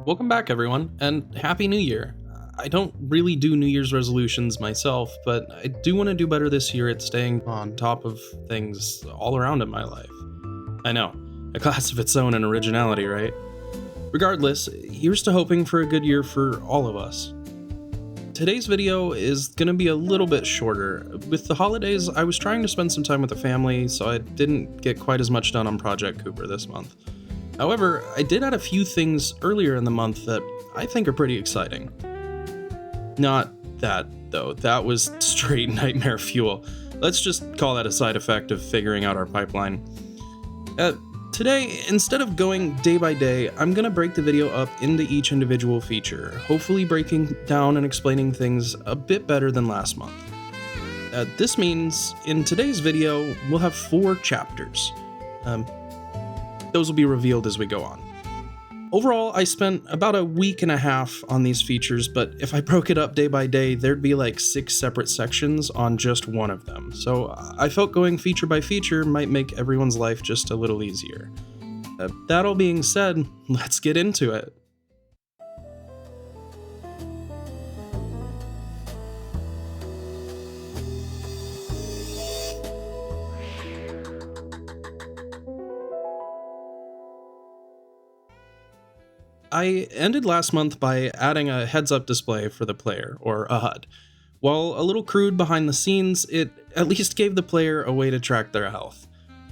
Welcome back, everyone, and Happy New Year. I don't really do New Year's resolutions myself, but I do want to do better this year at staying on top of things all around in my life. I know, a class of its own in originality, right? Regardless, here's to hoping for a good year for all of us. Today's video is going to be a little bit shorter. With the holidays, I was trying to spend some time with the family, so I didn't get quite as much done on Project Cooper this month. However, I did add a few things earlier in the month that I think are pretty exciting. Not that, though. That was straight nightmare fuel. Let's just call that a side effect of figuring out our pipeline. Today, instead of going day by day, I'm going to break the video up into each individual feature, hopefully breaking down and explaining things a bit better than last month. This means, in today's video, we'll have 4 chapters. Those will be revealed as we go on. Overall, I spent about a week and a half on these features, but if I broke it up day by day, there'd be like 6 separate sections on just one of them. So I felt going feature by feature might make everyone's life just a little easier. That all being said, let's get into it. I ended last month by adding a heads-up display for the player, or a HUD. While a little crude behind the scenes, it at least gave the player a way to track their health.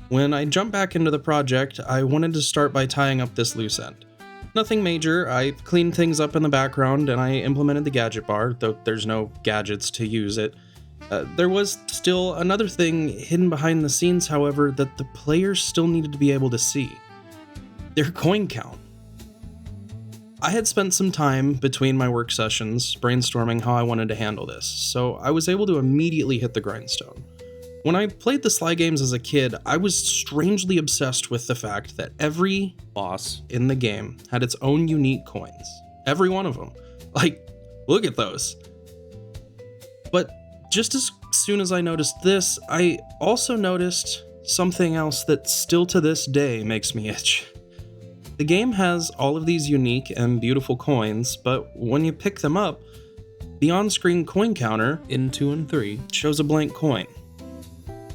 When I jumped back into the project, I wanted to start by tying up this loose end. Nothing major, I cleaned things up in the background and I implemented the gadget bar, though there's no gadgets to use it. There was still another thing hidden behind the scenes, however, that the players still needed to be able to see. Their coin count. I had spent some time between my work sessions brainstorming how I wanted to handle this, so I was able to immediately hit the grindstone. When I played the Sly games as a kid, I was strangely obsessed with the fact that every boss in the game had its own unique coins. Every one of them. Like, look at those. But just as soon as I noticed this, I also noticed something else that still to this day makes me itch. The game has all of these unique and beautiful coins, but when you pick them up, the on-screen coin counter in 2 and 3 shows a blank coin.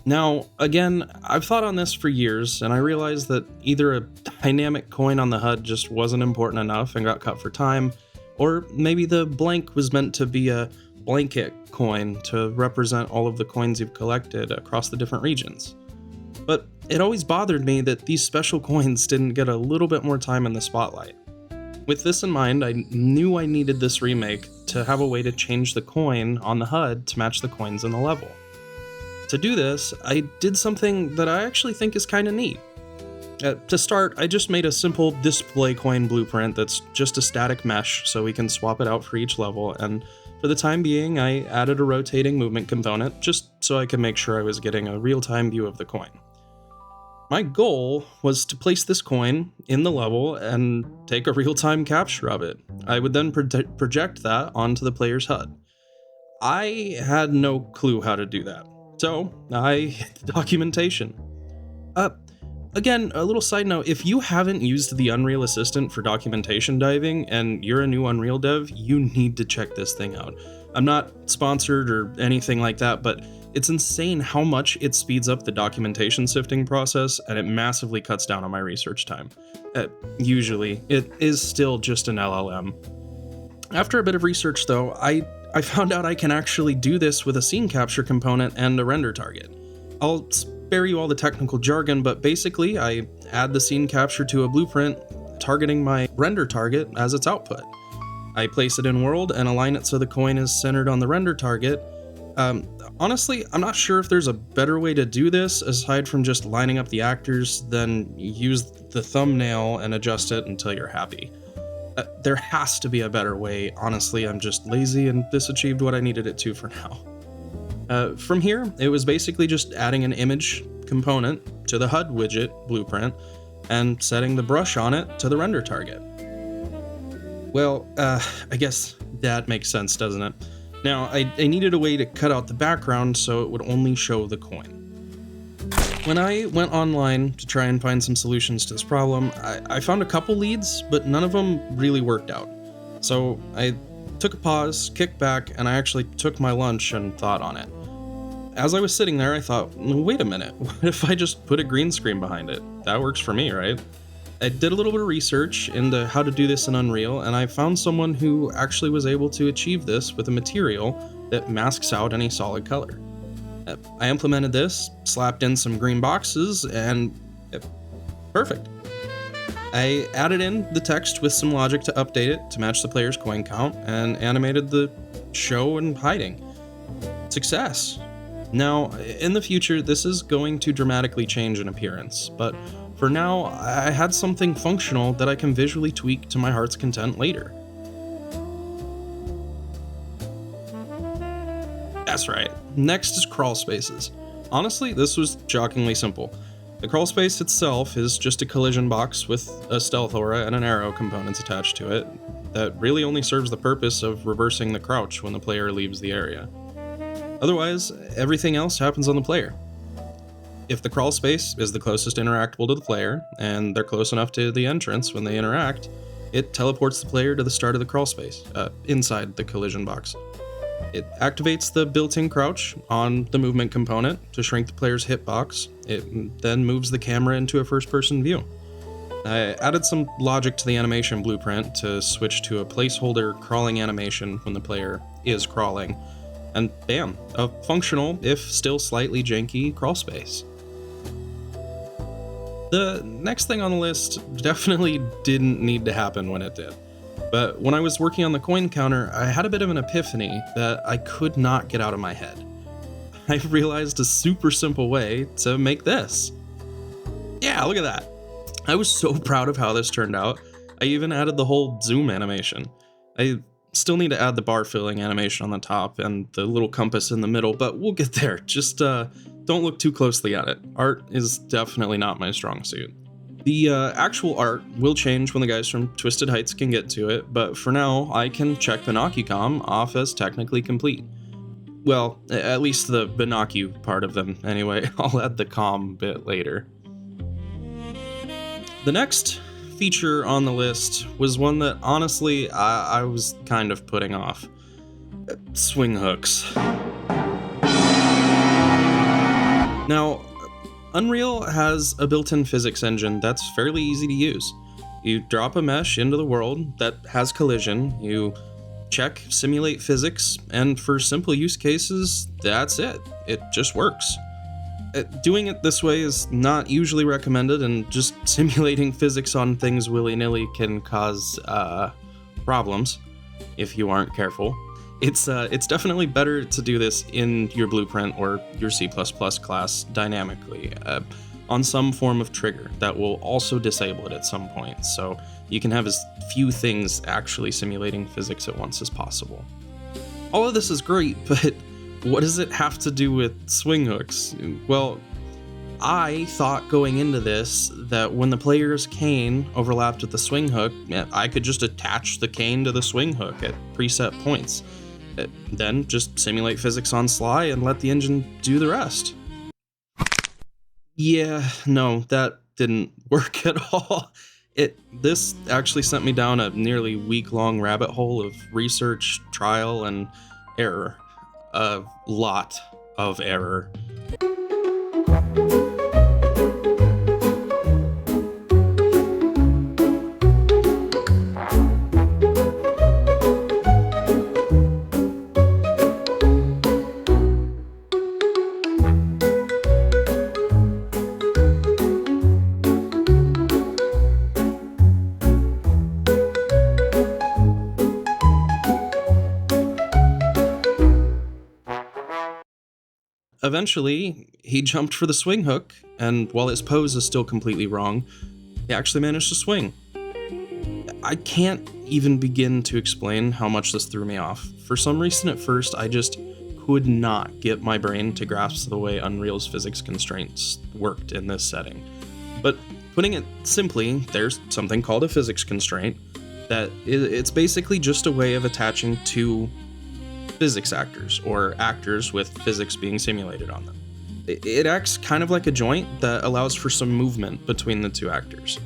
Now, again, I've thought on this for years, and I realized that either a dynamic coin on the HUD just wasn't important enough and got cut for time, or maybe the blank was meant to be a blanket coin to represent all of the coins you've collected across the different regions. But it always bothered me that these special coins didn't get a little bit more time in the spotlight. With this in mind, I knew I needed this remake to have a way to change the coin on the HUD to match the coins in the level. To do this, I did something that I actually think is kinda neat. To start, I just made a simple display coin blueprint that's just a static mesh so we can swap it out for each level, and for the time being, I added a rotating movement component just so I could make sure I was getting a real-time view of the coin. My goal was to place this coin in the level and take a real-time capture of it. I would then project that onto the player's HUD. I had no clue how to do that, so I hit the documentation. Again, a little side note, if you haven't used the Unreal Assistant for documentation diving and you're a new Unreal dev, you need to check this thing out. I'm not sponsored or anything like that, but it's insane how much it speeds up the documentation sifting process, and it massively cuts down on my research time. Usually, it is still just an LLM. After a bit of research though, I found out I can actually do this with a scene capture component and a render target. I'll spare you all the technical jargon, but basically I add the scene capture to a blueprint, targeting my render target as its output. I place it in world and align it so the coin is centered on the render target. Honestly, I'm not sure if there's a better way to do this aside from just lining up the actors, then use the thumbnail and adjust it until you're happy. There has to be a better way. Honestly, I'm just lazy and this achieved what I needed it to for now. From here, it was basically just adding an image component to the HUD widget blueprint and setting the brush on it to the render target. Well, I guess that makes sense, doesn't it? Now, I needed a way to cut out the background so it would only show the coin. When I went online to try and find some solutions to this problem, I found a couple leads, but none of them really worked out. So I took a pause, kicked back, and I actually took my lunch and thought on it. As I was sitting there, I thought, wait a minute, what if I just put a green screen behind it? That works for me, right? I did a little bit of research into how to do this in Unreal, and I found someone who actually was able to achieve this with a material that masks out any solid color. I implemented this, slapped in some green boxes, and perfect. I added in the text with some logic to update it to match the player's coin count, and animated the show and hiding. Success! Now, in the future, this is going to dramatically change in appearance, but for now, I had something functional that I can visually tweak to my heart's content later. That's right. Next is crawl spaces. Honestly, this was shockingly simple. The crawl space itself is just a collision box with a stealth aura and an arrow components attached to it that really only serves the purpose of reversing the crouch when the player leaves the area. Otherwise, everything else happens on the player. If the crawl space is the closest interactable to the player, and they're close enough to the entrance when they interact, it teleports the player to the start of the crawl space, inside the collision box. It activates the built-in crouch on the movement component to shrink the player's hitbox. It then moves the camera into a first-person view. I added some logic to the animation blueprint to switch to a placeholder crawling animation when the player is crawling, and bam, a functional, if still slightly janky, crawl space. The next thing on the list definitely didn't need to happen when it did. But when I was working on the coin counter, I had a bit of an epiphany that I could not get out of my head. I realized a super simple way to make this. Yeah, look at that. I was so proud of how this turned out. I even added the whole zoom animation. I still need to add the bar filling animation on the top and the little compass in the middle, but we'll get there. Just don't look too closely at it. Art is definitely not my strong suit. The actual art will change when the guys from Twisted Heights can get to it, but for now, I can check Binocucom off as technically complete. Well, at least the Binocu part of them, anyway. I'll add the com bit later. The next feature on the list was one that, honestly, I was kind of putting off. Swing hooks. Now, Unreal has a built-in physics engine that's fairly easy to use. You drop a mesh into the world that has collision, you check simulate physics, and for simple use cases, that's it. It just works. Doing it this way is not usually recommended, and just simulating physics on things willy-nilly can cause problems if you aren't careful. It's definitely better to do this in your blueprint or your C++ class dynamically on some form of trigger that will also disable it at some point, so you can have as few things actually simulating physics at once as possible. All of this is great, but what does it have to do with swing hooks? Well, I thought going into this that when the player's cane overlapped with the swing hook, I could just attach the cane to the swing hook at preset points. Then just simulate physics on Sly and let the engine do the rest. Yeah, no, that didn't work at all. This actually sent me down a nearly week-long rabbit hole of research, trial, and error. A lot of error. Eventually, he jumped for the swing hook, and while his pose is still completely wrong, he actually managed to swing. I can't even begin to explain how much this threw me off. For some reason at first, I just could not get my brain to grasp the way Unreal's physics constraints worked in this setting. But putting it simply, there's something called a physics constraint that it's basically just a way of attaching two physics actors, or actors with physics being simulated on them. It acts kind of like a joint that allows for some movement between the two actors.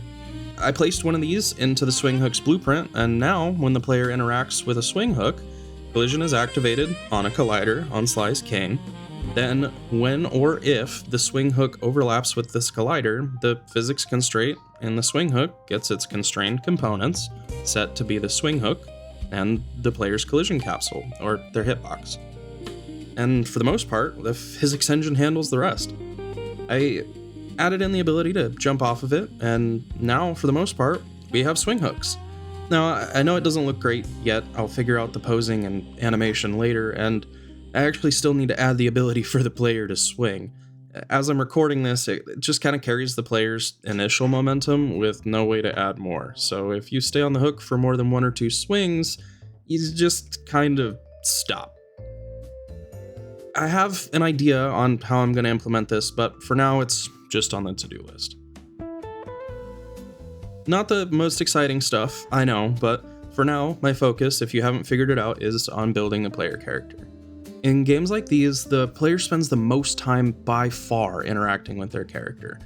I placed one of these into the swing hook's blueprint, and now when the player interacts with a swing hook, collision is activated on a collider on Sly's cane. Then, when or if the swing hook overlaps with this collider, the physics constraint in the swing hook gets its constrained components set to be the swing hook and the player's collision capsule, or their hitbox. And for the most part, the physics engine handles the rest. I added in the ability to jump off of it, and now, for the most part, we have swing hooks. Now, I know it doesn't look great yet. I'll figure out the posing and animation later, and I actually still need to add the ability for the player to swing. As I'm recording this, it just kind of carries the player's initial momentum with no way to add more. So if you stay on the hook for more than 1 or 2 swings, you just kind of stop. I have an idea on how I'm going to implement this, but for now it's just on the to-do list. Not the most exciting stuff, I know, but for now, my focus, if you haven't figured it out, is on building the player character. In games like these, the player spends the most time by far interacting with their character.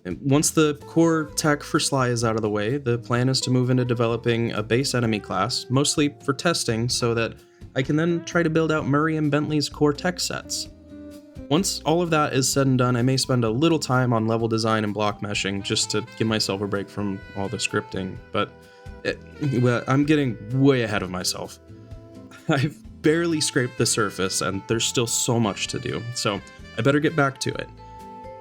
And once the core tech for Sly is out of the way, the plan is to move into developing a base enemy class, mostly for testing, so that I can then try to build out Murray and Bentley's core tech sets. Once all of that is said and done, I may spend a little time on level design and block meshing just to give myself a break from all the scripting, but I'm getting way ahead of myself. I've barely scraped the surface and there's still so much to do, so I better get back to it.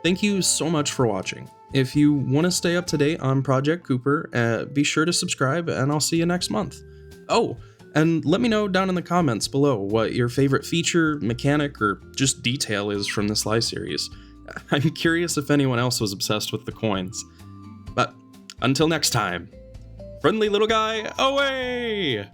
Thank you so much for watching. If you want to stay up to date on Project Cooper, be sure to subscribe and I'll see you next month. Oh, and let me know down in the comments below what your favorite feature, mechanic, or just detail is from the Sly series. I'm curious if anyone else was obsessed with the coins. But until next time, friendly little guy away!